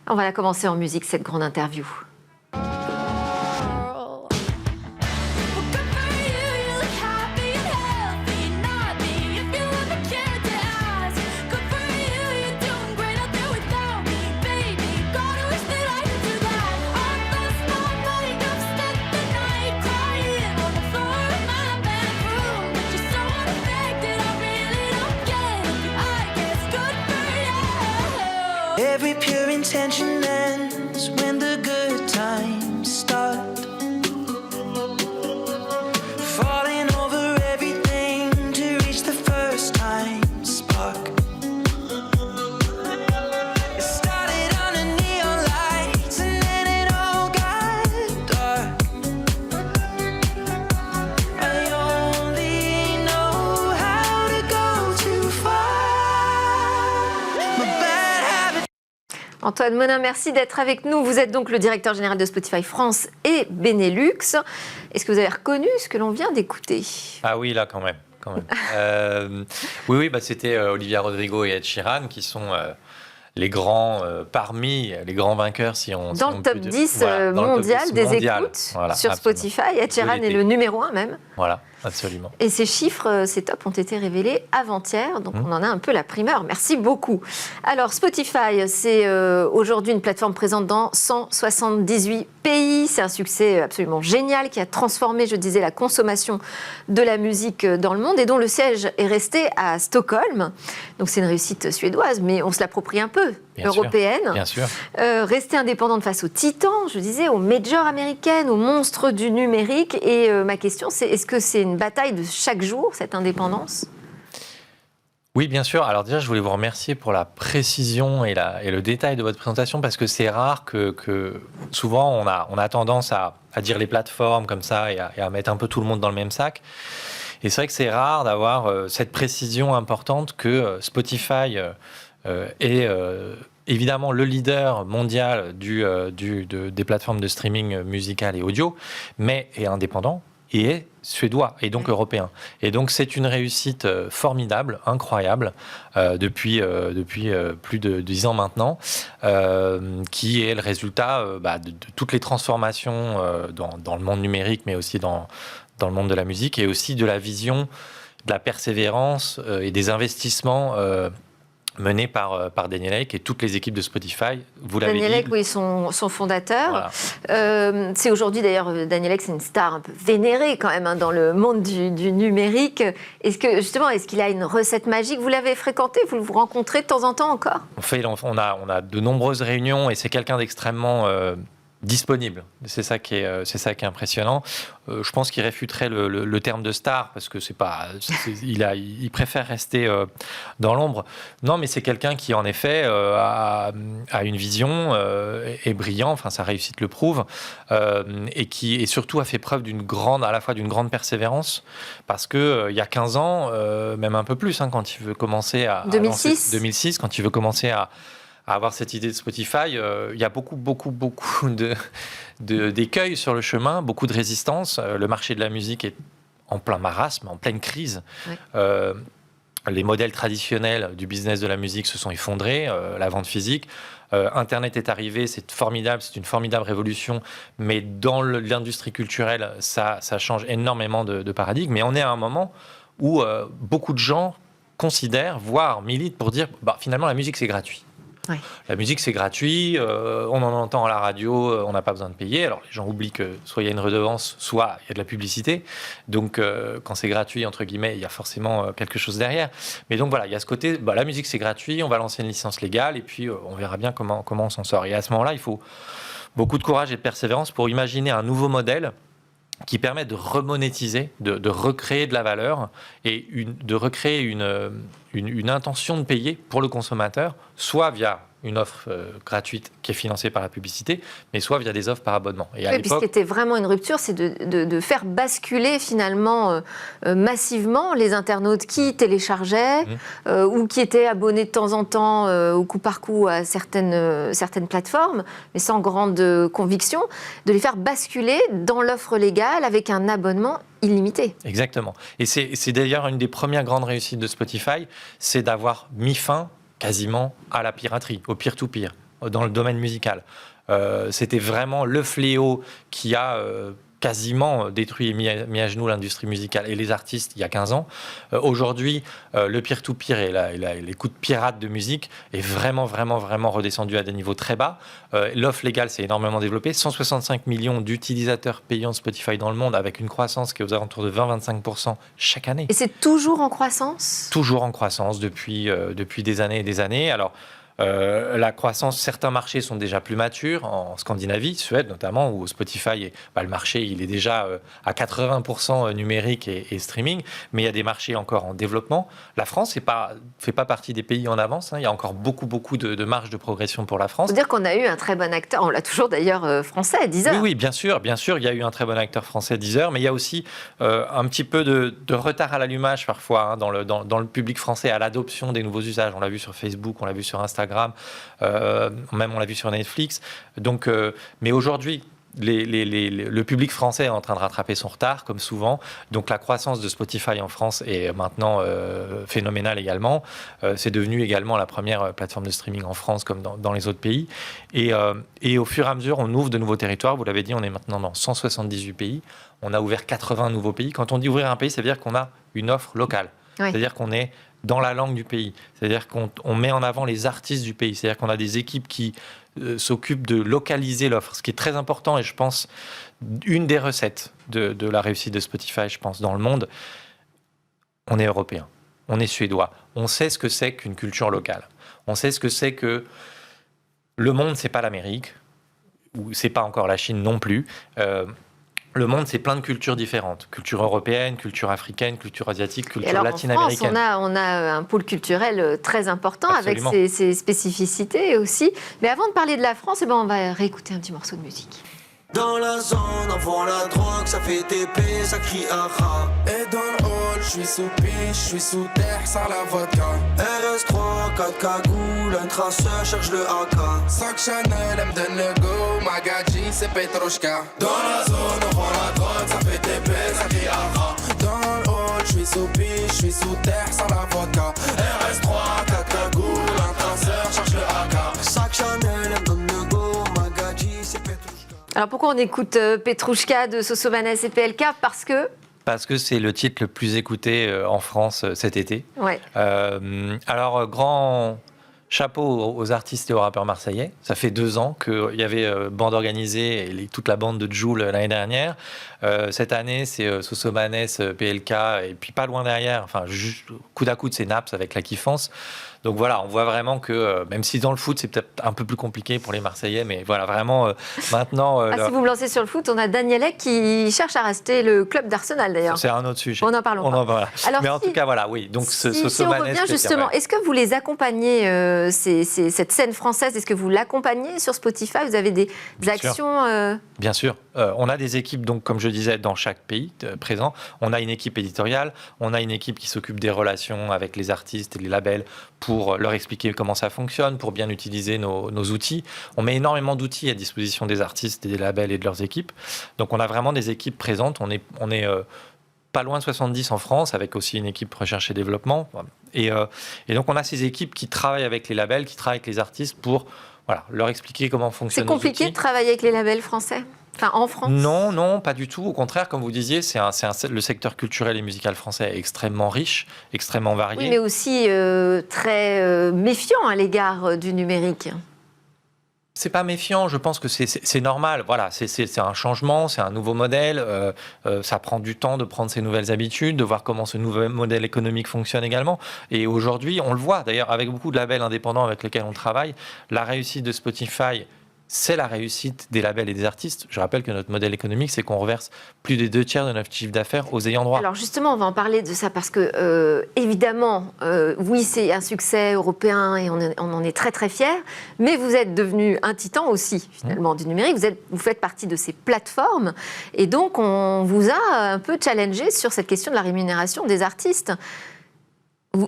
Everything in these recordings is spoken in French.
On va la commencer en musique, cette grande interview. Every pure intention ends when the good times start. Falling over everything to reach the first time spark. It started under neon lights and then it all got dark. I only know how to go too far. My bad habit. Antoine Monin, merci d'être avec nous. Vous êtes donc le directeur général de Spotify France et Benelux. Est-ce que vous avez reconnu ce que l'on vient d'écouter? Ah oui, là, quand même. Oui, c'était Olivia Rodrigo et Ed Sheeran qui sont les grands, parmi les grands vainqueurs, si on... Dans le top 10 mondial des écoutes sur Spotify. Ed Sheeran est le numéro 1 même. Voilà, absolument. Et ces chiffres, ces tops ont été révélés avant-hier, donc on en a un peu la primeur. Merci beaucoup. Alors, Spotify, c'est aujourd'hui une plateforme présente dans 178 pays. C'est un succès absolument génial qui a transformé, je disais, la consommation de la musique dans le monde et dont le siège est resté à Stockholm. Donc, c'est une réussite suédoise, mais on se l'approprie un peu, bien européenne. Sûr, bien sûr. Rester indépendante face aux titans, je disais, aux majors américaines, aux monstres du numérique. Et ma question, c'est est-ce que c'est une bataille de chaque jour, cette indépendance ? Oui, bien sûr. Alors déjà, je voulais vous remercier pour la précision et le détail de votre présentation, parce que c'est rare que souvent on a tendance à dire les plateformes comme ça et à mettre un peu tout le monde dans le même sac. Et c'est vrai que c'est rare d'avoir cette précision importante que Spotify est évidemment le leader mondial des plateformes de streaming musical et audio, mais est indépendant et est suédois et donc européen. Et donc c'est une réussite formidable, incroyable, depuis plus de 10 ans maintenant, qui est le résultat de toutes les transformations dans le monde numérique, mais aussi dans le monde de la musique, et aussi de la vision, de la persévérance et des investissements menés par Daniel Ek et toutes les équipes de Spotify. Vous l'avez dit. Daniel Ek, oui, son fondateur. Voilà. C'est aujourd'hui, d'ailleurs, Daniel Ek, c'est une star un peu vénérée quand même dans le monde du numérique. Est-ce qu'il a une recette magique? Vous l'avez fréquenté? Vous le rencontrez de temps en temps encore? On a de nombreuses réunions et c'est quelqu'un d'extrêmement disponible. C'est ça qui est impressionnant. Je pense qu'il réfuterait le terme de star parce que il préfère rester dans l'ombre. Non, mais c'est quelqu'un qui en effet a une vision, est brillant. Enfin, sa réussite le prouve, et qui surtout a fait preuve à la fois d'une grande persévérance, parce que il y a 15 ans, même un peu plus, quand il veut commencer à 2006, quand il veut commencer à avoir cette idée de Spotify, il y a beaucoup d'écueils sur le chemin, beaucoup de résistance. Le marché de la musique est en plein marasme, en pleine crise. Ouais. Les modèles traditionnels du business de la musique se sont effondrés, la vente physique. Internet est arrivé, c'est formidable, c'est une formidable révolution, mais dans l'industrie culturelle, ça change énormément de paradigme. Mais on est à un moment où beaucoup de gens considèrent, voire militent pour dire finalement la musique c'est gratuit. Oui. La musique, c'est gratuit, on en entend à la radio, on n'a pas besoin de payer. Alors, les gens oublient que soit il y a une redevance, soit il y a de la publicité. Donc, quand c'est gratuit, entre guillemets, il y a forcément quelque chose derrière. Mais donc, voilà, il y a ce côté, la musique, c'est gratuit, on va lancer une licence légale et puis on verra bien comment on s'en sort. Et à ce moment-là, il faut beaucoup de courage et de persévérance pour imaginer un nouveau modèle qui permet de remonétiser, de recréer de la valeur et de recréer une intention de payer pour le consommateur, soit via une offre gratuite qui est financée par la publicité, mais soit via des offres par abonnement. Et puis ce qui était vraiment une rupture, c'est de faire basculer finalement massivement les internautes qui téléchargeaient ou qui étaient abonnés de temps en temps au coup par coup à certaines plateformes, mais sans grande conviction, de les faire basculer dans l'offre légale avec un abonnement illimité. Exactement. Et c'est d'ailleurs une des premières grandes réussites de Spotify, c'est d'avoir mis fin quasiment à la piraterie, au peer-to-peer. dans le domaine musical. C'était vraiment le fléau qui a quasiment détruit et mis à genoux l'industrie musicale et les artistes il y a 15 ans. Aujourd'hui, le peer-to-peer et les coups de pirate de musique est vraiment redescendu à des niveaux très bas. L'offre légale s'est énormément développée. 165 millions d'utilisateurs payants de Spotify dans le monde, avec une croissance qui est aux alentours de 20-25% chaque année. Et c'est toujours en croissance ? Toujours en croissance depuis des années et des années. Alors, la croissance, certains marchés sont déjà plus matures, en Scandinavie, Suède notamment, où Spotify, le marché il est déjà à 80% numérique et streaming, mais il y a des marchés encore en développement. La France fait pas partie des pays en avance, hein. Il y a encore beaucoup de marge de progression pour la France. Il faut dire qu'on a eu un très bon acteur, on l'a toujours d'ailleurs français, Deezer. Oui, bien sûr, il y a eu un très bon acteur français, Deezer, mais il y a aussi un petit peu de retard à l'allumage parfois, hein, dans le public français, à l'adoption des nouveaux usages. On l'a vu sur Facebook, on l'a vu sur Instagram, même on l'a vu sur Netflix. Donc, mais aujourd'hui, le public français est en train de rattraper son retard, comme souvent. Donc la croissance de Spotify en France est maintenant phénoménale également. C'est devenu également la première plateforme de streaming en France, comme dans les autres pays. Et au fur et à mesure, on ouvre de nouveaux territoires. Vous l'avez dit, on est maintenant dans 178 pays. On a ouvert 80 nouveaux pays. Quand on dit ouvrir un pays, ça veut dire qu'on a une offre locale. Oui. C'est-à-dire qu'on est dans la langue du pays. C'est-à-dire qu'on met en avant les artistes du pays. C'est-à-dire qu'on a des équipes qui s'occupent de localiser l'offre, ce qui est très important et je pense une des recettes de la réussite de Spotify, je pense, dans le monde. On est européen, on est suédois, on sait ce que c'est qu'une culture locale. On sait ce que c'est que le monde, c'est pas l'Amérique, ou c'est pas encore la Chine non plus. Le monde, c'est plein de cultures différentes. Culture européenne, culture africaine, culture asiatique, culture latine-américaine. En France, on a un pôle culturel très important. Absolument. Avec ses spécificités aussi. Mais avant de parler de la France, on va réécouter un petit morceau de musique. Dans la zone, on vend la drogue, ça fait TP, ça crie ara. Et dans le hall, je suis sous piche, je suis sous terre, sans la vodka. RS3, 4 cagoules, un traceur cherche le AK. Sac Chanel, elle me donne le go, Magadji, c'est Petrushka. Dans la zone, on vend la drogue, ça fait TP, ça crie ara. Dans le hall, je suis sous piche, je suis sous terre, sans la vodka. RS3, 4 cagoules, un traceur cherche le AK. Sac Chanel, elle me donne le go, Magadji, c'est Petrushka. Alors pourquoi on écoute Petrushka de Sosomanes et PLK ? Parce que c'est le titre le plus écouté en France cet été. Ouais. Alors, grand chapeau aux artistes et aux rappeurs marseillais. Ça fait 2 ans qu'il y avait bande organisée et toute la bande de Jul l'année dernière. Cette année, c'est Sosomanes, PLK et puis pas loin derrière, enfin, juste coude à coude, c'est Naps avec la kiffance. Donc voilà, on voit vraiment que, même si dans le foot, c'est peut-être un peu plus compliqué pour les Marseillais, mais voilà, vraiment, maintenant... Si vous me lancez sur le foot, on a Danielek qui cherche à rester le club d'Arsenal, d'ailleurs. C'est un autre sujet. On n'en parle pas. Alors, mais en tout cas, voilà, oui. Donc, si on revient justement, est-ce que vous les accompagnez, cette scène française, est-ce que vous l'accompagnez sur Spotify ? Vous avez des actions Bien sûr. On a des équipes, donc, comme je disais, dans chaque pays présent. On a une équipe éditoriale, on a une équipe qui s'occupe des relations avec les artistes et les labels pour leur expliquer comment ça fonctionne, pour bien utiliser nos outils. On met énormément d'outils à disposition des artistes et des labels et de leurs équipes. Donc on a vraiment des équipes présentes. On est pas loin de 70 en France, avec aussi une équipe recherche et développement. Et donc on a ces équipes qui travaillent avec les labels, qui travaillent avec les artistes pour leur expliquer comment fonctionnent nos outils. C'est compliqué de travailler avec les labels français ? Enfin, en France ? Non, pas du tout. Au contraire, comme vous disiez, le secteur culturel et musical français est extrêmement riche, extrêmement varié. Oui, mais aussi très méfiant à l'égard du numérique. C'est pas méfiant, je pense que c'est normal. Voilà, c'est un changement, c'est un nouveau modèle. Ça prend du temps de prendre ces nouvelles habitudes, de voir comment ce nouveau modèle économique fonctionne également. Et aujourd'hui, on le voit d'ailleurs avec beaucoup de labels indépendants avec lesquels on travaille. La réussite de Spotify, c'est la réussite des labels et des artistes. Je rappelle que notre modèle économique, c'est qu'on reverse plus des 2/3 de notre chiffre d'affaires aux ayants droit. Alors justement, on va en parler de ça parce que, évidemment, oui, c'est un succès européen et on en est très très fiers, mais vous êtes devenu un titan aussi, finalement, du numérique. Vous faites partie de ces plateformes et donc on vous a un peu challengé sur cette question de la rémunération des artistes.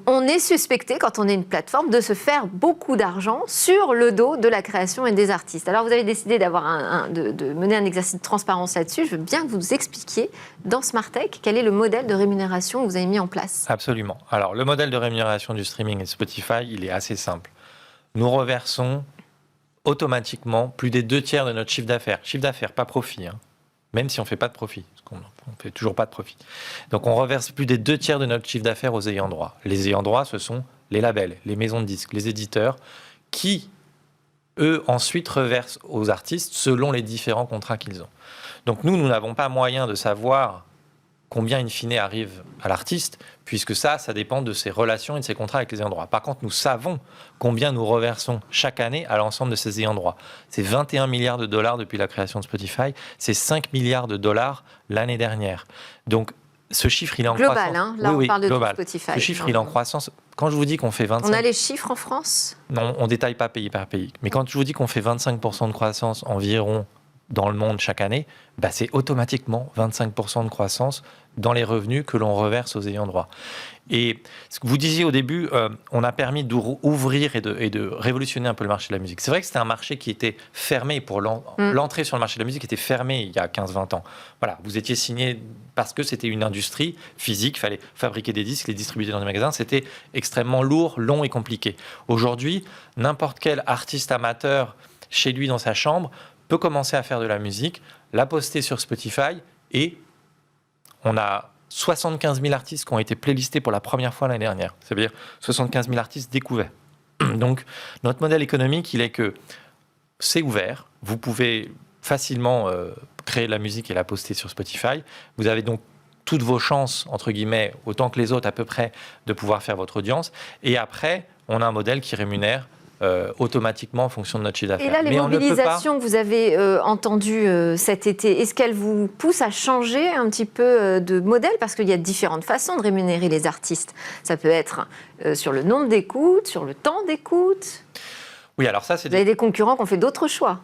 On est suspecté, quand on est une plateforme, de se faire beaucoup d'argent sur le dos de la création et des artistes. Alors, vous avez décidé de mener un exercice de transparence là-dessus. Je veux bien que vous nous expliquiez, dans Smartech, quel est le modèle de rémunération que vous avez mis en place. Absolument. Alors, le modèle de rémunération du streaming et Spotify, il est assez simple. Nous reversons automatiquement plus des 2/3 de notre chiffre d'affaires. Chiffre d'affaires, pas profit, hein. Même si on ne fait pas de profit, parce qu'on ne fait toujours pas de profit. Donc on reverse plus des 2/3 de notre chiffre d'affaires aux ayants droit. Les ayants droit, ce sont les labels, les maisons de disques, les éditeurs, qui, eux, ensuite reversent aux artistes selon les différents contrats qu'ils ont. Donc nous n'avons pas moyen de savoir combien in fine arrive à l'artiste, puisque ça dépend de ses relations et de ses contrats avec les ayants droit. Par contre, nous savons combien nous reversons chaque année à l'ensemble de ces ayants droit. C'est 21 milliards de dollars depuis la création de Spotify, c'est 5 milliards de dollars l'année dernière. Donc, ce chiffre, il est en global, croissance. Hein, là, on parle de global. Spotify. Ce chiffre, il est en croissance. Quand je vous dis qu'on fait 25... On a les chiffres en France ? Non, on ne détaille pas pays par pays. Mais quand je vous dis qu'on fait 25% de croissance environ dans le monde chaque année, bah c'est automatiquement 25% de croissance dans les revenus que l'on reverse aux ayants droit. Et ce que vous disiez au début, on a permis d'ouvrir et de révolutionner un peu le marché de la musique. C'est vrai que c'était un marché qui était fermé pour l'entrée sur le marché de la musique était fermée il y a 15-20 ans. Voilà, vous étiez signé parce que c'était une industrie physique, il fallait fabriquer des disques, les distribuer dans des magasins, c'était extrêmement lourd, long et compliqué. Aujourd'hui, n'importe quel artiste amateur chez lui dans sa chambre peut commencer à faire de la musique, la poster sur Spotify et on a 75 000 artistes qui ont été playlistés pour la première fois l'année dernière. C'est-à-dire 75 000 artistes découverts. Donc, notre modèle économique, il est que c'est ouvert. Vous pouvez facilement créer de la musique et la poster sur Spotify. Vous avez donc toutes vos chances, entre guillemets, autant que les autres à peu près, de pouvoir faire votre audience. Et après, on a un modèle qui rémunère automatiquement en fonction de notre chiffre d'affaires. Et là, les mobilisations que vous avez entendues cet été, est-ce qu'elles vous poussent à changer un petit peu de modèle ? Parce qu'il y a différentes façons de rémunérer les artistes. Ça peut être sur le nombre d'écoutes, sur le temps d'écoute. Oui, alors ça, c'est... Vous avez des concurrents qui ont fait d'autres choix.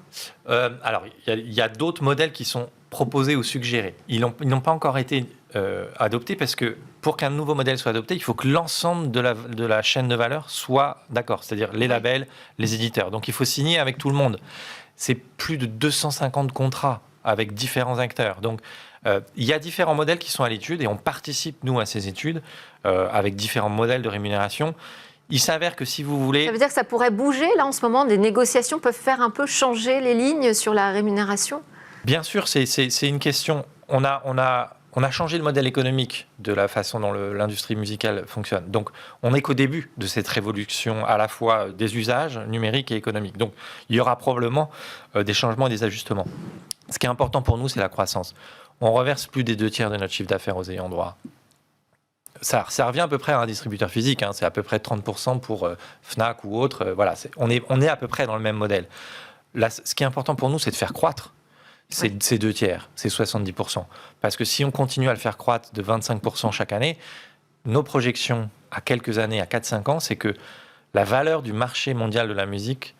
Alors, il y a d'autres modèles qui sont proposés ou suggérés. Ils n'ont pas encore été adoptés parce que pour qu'un nouveau modèle soit adopté, il faut que l'ensemble de la chaîne de valeur soit d'accord, c'est-à-dire les labels, les éditeurs. Donc, il faut signer avec tout le monde. C'est plus de 250 contrats avec différents acteurs. Donc, il y a différents modèles qui sont à l'étude et on participe, nous, à ces études avec différents modèles de rémunération. Il s'avère que si vous voulez... Ça veut dire que ça pourrait bouger, là, en ce moment, des négociations peuvent faire un peu changer les lignes sur la rémunération ? Bien sûr, c'est une question. On a changé le modèle économique de la façon dont l'industrie musicale fonctionne. Donc, on n'est qu'au début de cette révolution à la fois des usages numériques et économiques. Donc, il y aura probablement des changements et des ajustements. Ce qui est important pour nous, c'est la croissance. On reverse plus des 2/3 de notre chiffre d'affaires aux ayants droit. Ça revient à peu près à un distributeur physique. Hein, c'est à peu près 30% pour Fnac ou autre. Voilà, on est à peu près dans le même modèle. Là, ce qui est important pour nous, c'est de faire croître ces 2/3, ces 70%. Parce que si on continue à le faire croître de 25% chaque année, nos projections à quelques années, à 4-5 ans, c'est que la valeur du marché mondial de la musique,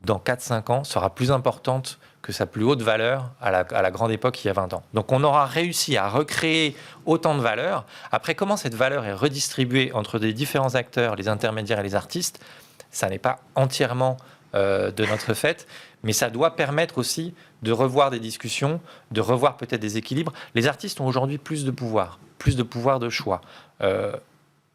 dans 4-5 ans, sera plus importante que sa plus haute valeur à la grande époque il y a 20 ans. Donc on aura réussi à recréer autant de valeur. Après, comment cette valeur est redistribuée entre les différents acteurs, les intermédiaires et les artistes, ça n'est pas entièrement de notre fait, mais ça doit permettre aussi de revoir des discussions, de revoir peut-être des équilibres. Les artistes ont aujourd'hui plus de pouvoir de choix.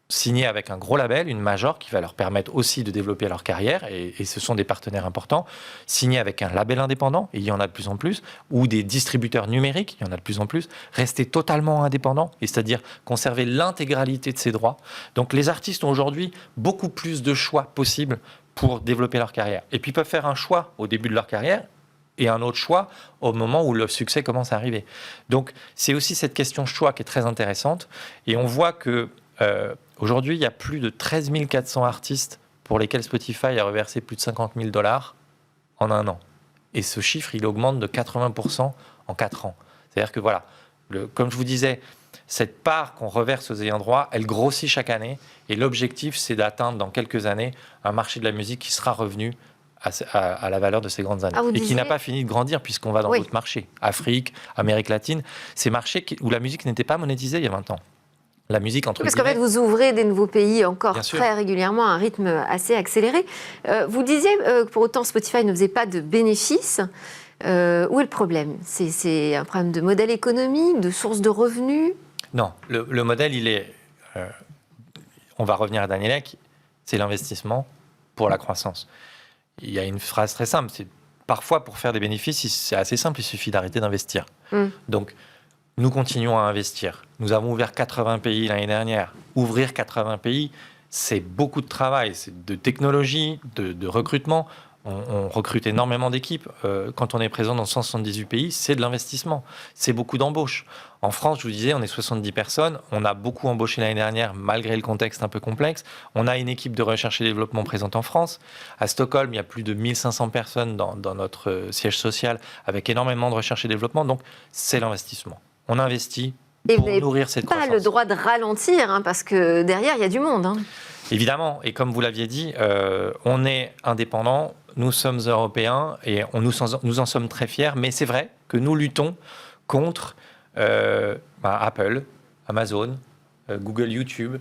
Signer avec un gros label, une major, qui va leur permettre aussi de développer leur carrière, et ce sont des partenaires importants. Signer avec un label indépendant, et il y en a de plus en plus, ou des distributeurs numériques, il y en a de plus en plus. Rester totalement indépendant, et c'est-à-dire conserver l'intégralité de ses droits. Donc les artistes ont aujourd'hui beaucoup plus de choix possibles pour développer leur carrière. Et puis ils peuvent faire un choix au début de leur carrière, et un autre choix au moment où le succès commence à arriver. Donc c'est aussi cette question choix qui est très intéressante, et on voit que aujourd'hui, il y a plus de 13 400 artistes pour lesquels Spotify a reversé plus de 50 000 $ en un an. Et ce chiffre, il augmente de 80% en 4 ans. C'est-à-dire que voilà, comme je vous disais, cette part qu'on reverse aux ayants droit, elle grossit chaque année. Et l'objectif, c'est d'atteindre dans quelques années un marché de la musique qui sera revenu à la valeur de ces grandes années. Et qui n'a pas fini de grandir puisqu'on va dans d'autres marchés. Afrique, Amérique latine, ces marchés où la musique n'était pas monétisée il y a 20 ans. La musique, entre Parce qu'en fait, vous ouvrez des nouveaux pays encore très régulièrement à un rythme assez accéléré. Vous disiez que pour autant Spotify ne faisait pas de bénéfices. Où est le problème ? C'est un problème de modèle économique, de source de revenus ? Non, le modèle, il est... on va revenir à Daniel Ek, c'est l'investissement pour la croissance. il y a une phrase très simple, c'est parfois pour faire des bénéfices, c'est assez simple, il suffit d'arrêter d'investir. Donc, nous continuons à investir. Nous avons ouvert 80 pays l'année dernière. Ouvrir 80 pays, c'est beaucoup de travail, c'est de technologie, de recrutement. On recrute énormément d'équipes. Quand on est présent dans 178 pays, c'est de l'investissement. C'est beaucoup d'embauches. En France, je vous disais, on est 70 personnes. On a beaucoup embauché l'année dernière, malgré le contexte un peu complexe. On a une équipe de recherche et développement présente en France. À Stockholm, il y a plus de 1500 personnes dans notre siège social, avec énormément de recherche et développement. Donc, c'est l'investissement. On investit pour nourrir cette croissance. Pas le droit de ralentir, hein, parce que derrière, il y a du monde. Hein. Évidemment, et comme vous l'aviez dit, on est indépendant, nous sommes européens et nous en sommes très fiers, mais c'est vrai que nous luttons contre Apple, Amazon, Google, YouTube,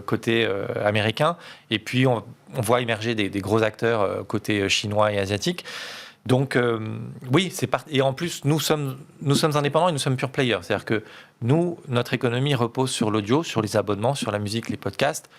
côté américain, et puis on voit émerger des gros acteurs côté chinois et asiatique. Donc oui, et en plus nous sommes indépendants et nous sommes pure players, c'est-à-dire que notre économie repose sur l'audio, sur les abonnements, sur la musique, les podcasts,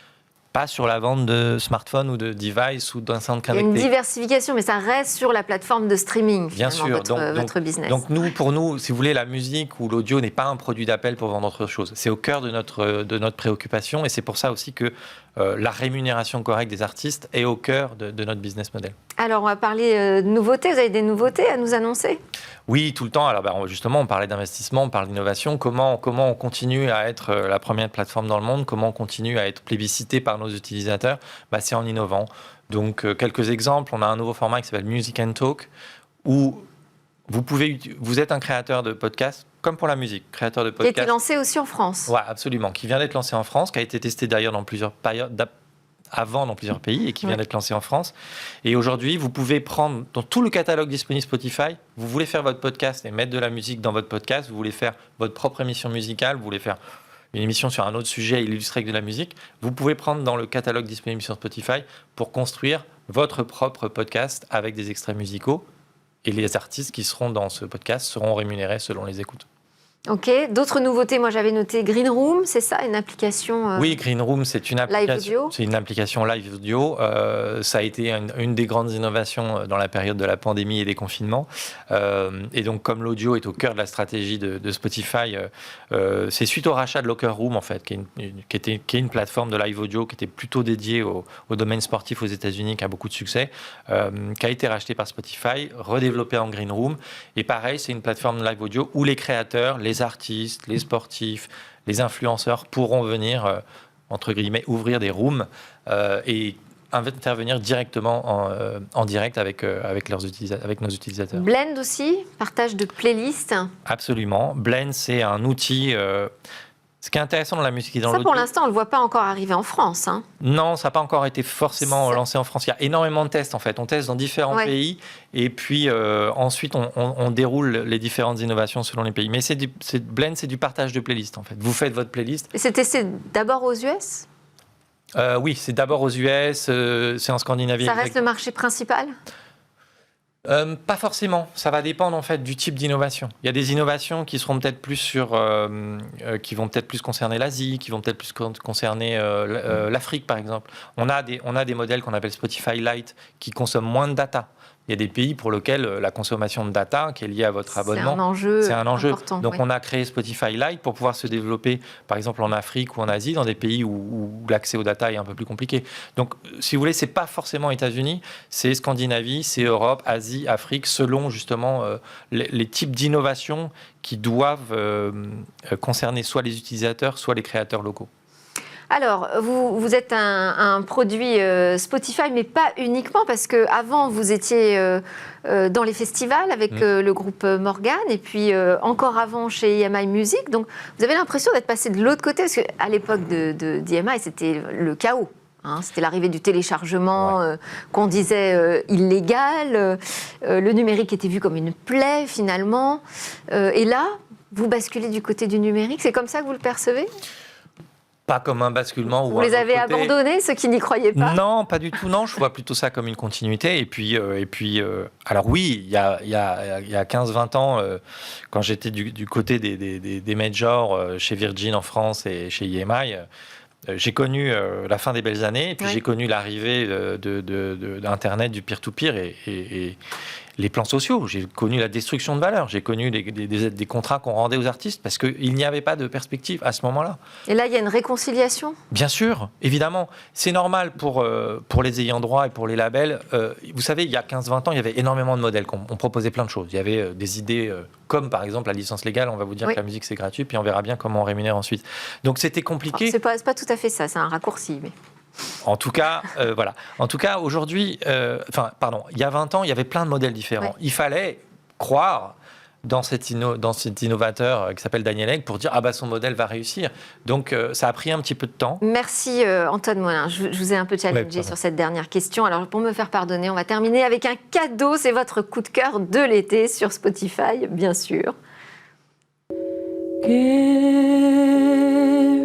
pas sur la vente de smartphones ou de devices ou d'enceintes connectées. Il y a une diversification, mais ça reste sur la plateforme de streaming, bien sûr, votre business. Donc pour nous, si vous voulez, la musique ou l'audio n'est pas un produit d'appel pour vendre autre chose. C'est au cœur de notre préoccupation et c'est pour ça aussi que la rémunération correcte des artistes est au cœur de notre business model. Alors, on va parler de nouveautés. Vous avez des nouveautés à nous annoncer ? Oui, tout le temps. Alors, justement, on parlait d'investissement, on parle d'innovation. Comment on continue à être la première plateforme dans le monde ? Comment on continue à être plébiscité par nos utilisateurs ? C'est en innovant. Donc, quelques exemples. On a un nouveau format qui s'appelle Music and Talk, où vous êtes un créateur de podcast, comme pour la musique, créateur de podcast. Qui a été lancé aussi en France. Oui, absolument. Qui vient d'être lancé en France, qui a été testé d'ailleurs dans plusieurs pays et qui vient d'être lancé en France. Et aujourd'hui, vous pouvez prendre dans tout le catalogue disponible Spotify, vous voulez faire votre podcast et mettre de la musique dans votre podcast, vous voulez faire votre propre émission musicale, vous voulez faire une émission sur un autre sujet et l'illustrer avec de la musique, vous pouvez prendre dans le catalogue disponible sur Spotify pour construire votre propre podcast avec des extraits musicaux. Et les artistes qui seront dans ce podcast seront rémunérés selon les écoutes. Ok. D'autres nouveautés, moi j'avais noté Green Room, c'est ça, une application Oui, Green Room, c'est une application live audio. C'est une application live audio. Ça a été une des grandes innovations dans la période de la pandémie et des confinements. Et donc, comme l'audio est au cœur de la stratégie de Spotify, c'est suite au rachat de Locker Room, en fait, qui est une plateforme de live audio qui était plutôt dédiée au domaine sportif aux États-Unis, qui a beaucoup de succès, qui a été racheté par Spotify, redéveloppé en Green Room. Et pareil, c'est une plateforme de live audio où les créateurs, les artistes, les sportifs, les influenceurs pourront venir, entre guillemets, ouvrir des rooms et intervenir directement en direct avec nos utilisateurs. Blend aussi, partage de playlists. Absolument. Blend, c'est un outil... ce qui est intéressant dans la musique et dans l'audio... Ça, pour l'instant, on ne le voit pas encore arriver en France. Hein. Non, ça n'a pas encore été forcément lancé en France. Il y a énormément de tests, en fait. On teste dans différents pays et puis ensuite, on déroule les différentes innovations selon les pays. Mais Blend, c'est du partage de playlists, en fait. Vous faites votre playlist. Et c'est testé d'abord aux US ? Oui, c'est d'abord aux US, c'est en Scandinavie. Ça reste le marché principal ? Pas forcément. Ça va dépendre en fait du type d'innovation. Il y a des innovations qui seront peut-être plus qui vont peut-être plus concerner l'Asie, qui vont peut-être plus concerner l'Afrique par exemple. On a des modèles qu'on appelle Spotify Lite qui consomment moins de data. Il y a des pays pour lesquels la consommation de data qui est liée à votre abonnement, c'est un enjeu important. Donc on a créé Spotify Lite pour pouvoir se développer, par exemple en Afrique ou en Asie, dans des pays où l'accès aux data est un peu plus compliqué. Donc si vous voulez, c'est pas forcément États-Unis, c'est Scandinavie, c'est Europe, Asie, Afrique, selon justement les types d'innovations qui doivent concerner soit les utilisateurs, soit les créateurs locaux. Alors, vous êtes un produit Spotify, mais pas uniquement, parce qu'avant, vous étiez dans les festivals avec le groupe Morgan, et puis encore avant chez EMI Music. Donc, vous avez l'impression d'être passé de l'autre côté, parce qu'à l'époque d'EMI, c'était le chaos. Hein, c'était l'arrivée du téléchargement qu'on disait illégal. Le numérique était vu comme une plaie, finalement. Et là, vous basculez du côté du numérique. C'est comme ça que vous le percevez ? Pas comme un basculement. Vous les avez abandonnés, ceux qui n'y croyaient pas ? Non, pas du tout, non. Je vois plutôt ça comme une continuité. Et puis alors oui, il y a 15-20 ans, quand j'étais du côté des majors chez Virgin en France et chez EMI, J'ai connu la fin des belles années, et puis Ouais. j'ai connu l'arrivée d'Internet, du peer-to-peer et les plans sociaux. J'ai connu la destruction de valeur. J'ai connu des contrats qu'on rendait aux artistes parce qu'il n'y avait pas de perspective à ce moment-là. Et là, il y a une réconciliation? Bien sûr, évidemment. C'est normal pour les ayants droit et pour les labels. Vous savez, il y a 15-20 ans, il y avait énormément de modèles. On proposait plein de choses. Il y avait des idées comme, par exemple, la licence légale. On va vous dire Oui. que la musique, c'est gratuit, puis on verra bien comment on rémunère ensuite. Donc, c'était compliqué. C'est pas tout à fait ça, c'est un raccourci. Mais... En tout cas, voilà. En tout cas, aujourd'hui, il y a 20 ans, il y avait plein de modèles différents. Ouais. Il fallait croire dans cet innovateur qui s'appelle Daniel Ek pour dire son modèle va réussir. Donc, ça a pris un petit peu de temps. Merci Antoine Molin. Je vous ai un peu challengé sur cette dernière question. Alors, pour me faire pardonner, on va terminer avec un cadeau. C'est votre coup de cœur de l'été sur Spotify, bien sûr. Give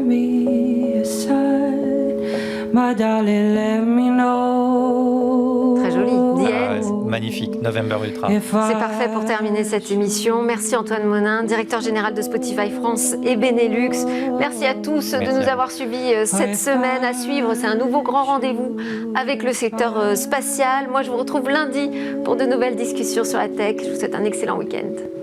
me a sign, my darling, let me know. Très joli. The End. Magnifique, November Ultra. C'est parfait pour terminer cette émission. Merci Antoine Molin, directeur général de Spotify France et Benelux. Merci à tous de nous avoir suivis cette semaine. À suivre, c'est un nouveau grand rendez-vous avec le secteur spatial. Moi, je vous retrouve lundi pour de nouvelles discussions sur la tech. Je vous souhaite un excellent week-end.